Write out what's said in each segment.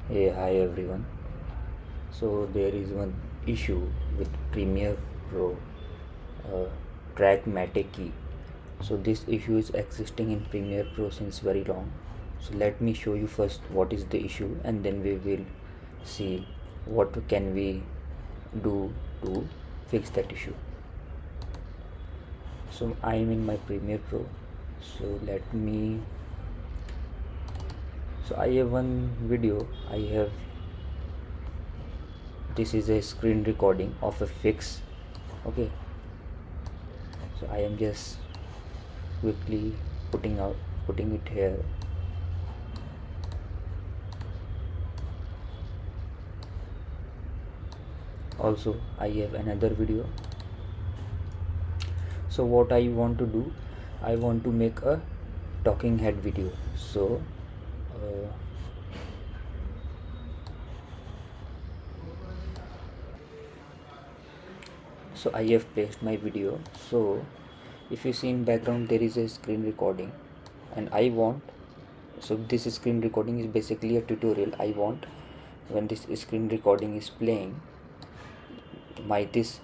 Hey, hi everyone. So there is one issue with Premiere Pro uh, Trackmatic key. So this issue is existing in Premiere Pro since very long. So let me show you first what is the issue, and then we will see what can we do to fix that issue. So I am in my Premiere Pro. So let me. So I have one video. I have. This is a screen recording of a fix. Okay, so I am just quickly putting it here. Also I have another video. So what I want to do, I want to make a talking head video. So uh, I have placed my video. So if you see in background there is a screen recording, and I want, so this screen recording is basically a tutorial. I want, when this screen recording is playing, my this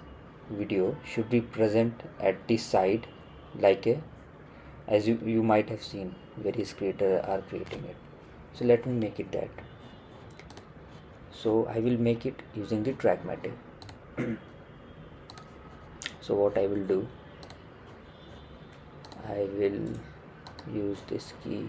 video should be present at the side, like a, as you might have seen various creators are creating it. So let me make it that. So I will make it using the Trackmatic. So what I will do, I will use this key.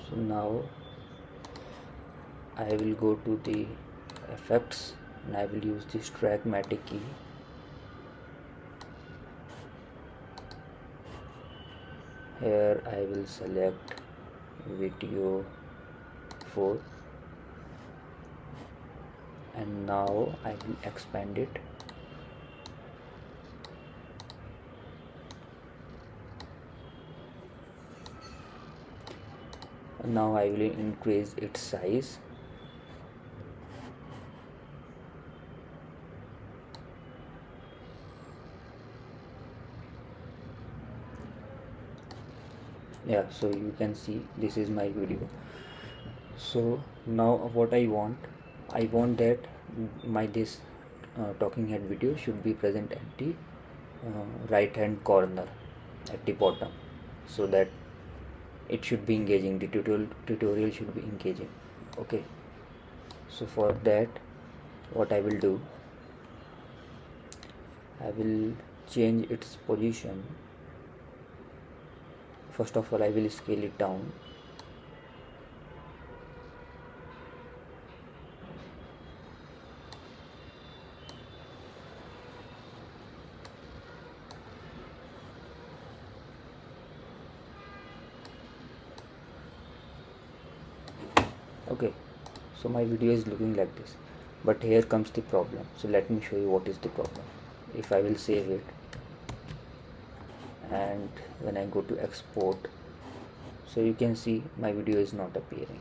So now I will go to the effects, and I will use this Trackmatic key. Here I will select video 4, and now I will expand it. Now I will increase its size. Yeah, so you can see this is my video. So now what I want that my this talking head video should be present at the right hand corner at the bottom, so that it should be engaging, the tutorial should be engaging. Okay, so for that, what I will do, I will change its position. First of all, I will scale it down. Okay, so my video is looking like this, but here comes the problem. So let me show you what is the problem. If I will save it, and when I go to export, so you can see my video is not appearing.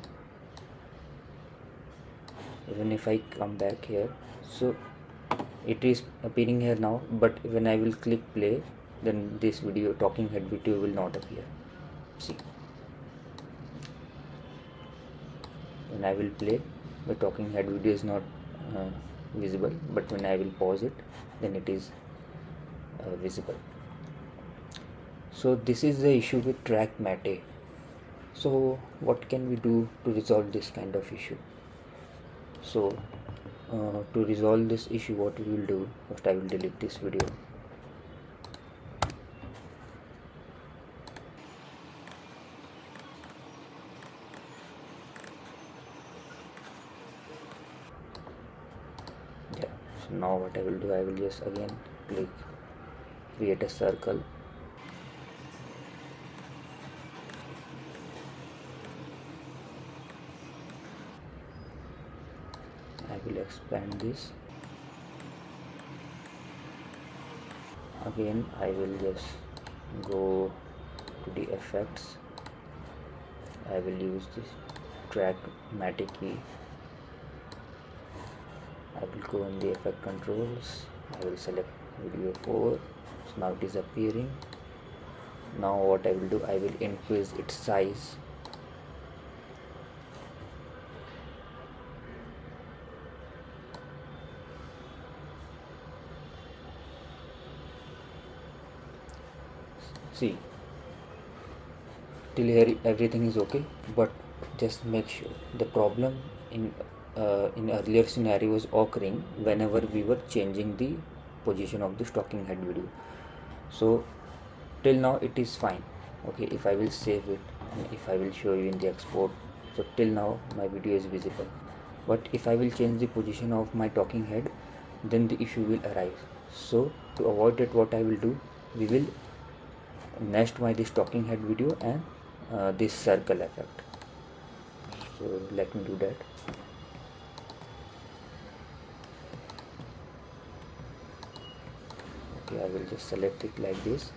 Even if I come back here, so it is appearing here now, but when I will click play, then this video, talking head video, will not appear. See, when I will play, the talking head video is not visible, but when I will pause it, then it is visible. So this is the issue with Trackmatic. So what can we do to resolve this kind of issue? So to resolve this issue, what we will do, first I will delete this video. Yeah, so now what I will do, I will just again click create a circle. I will expand this. Again I will just go to the effects, I will use this track matic key. I will go in the effect controls. I will select video 4. So now it is appearing. Now what I will do, I will increase its size. See, till here everything is okay, but just make sure the problem in earlier scenario was occurring whenever we were changing the position of this talking head video. So till now it is fine. Okay, if I will save it and if I will show you in the export, so till now my video is visible, but if I will change the position of my talking head, then the issue will arise. So to avoid it, what I will do, we will nest my this talking head video and this circle effect. So let me do that. Okay, I will just select it like this,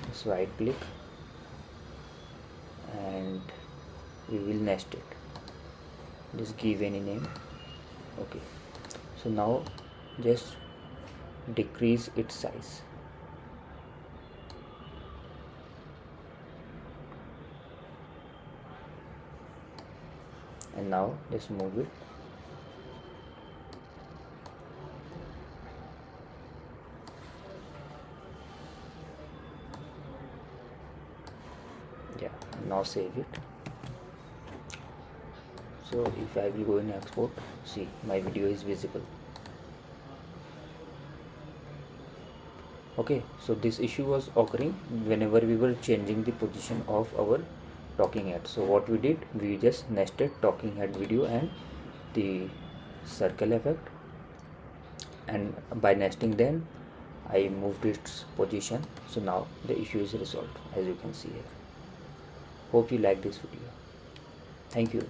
just right click, and we will nest it. Just give any name. Okay, so now just decrease its size. And now just move it. Yeah, now save it. So if I will go in export, see my video is visible. Okay, so this issue was occurring whenever we were changing the position of our talking head. So what we did, we just nested talking head video and the circle effect, and by nesting them I moved its position. So now the issue is resolved, as you can see here. Hope you like this video. Thank you.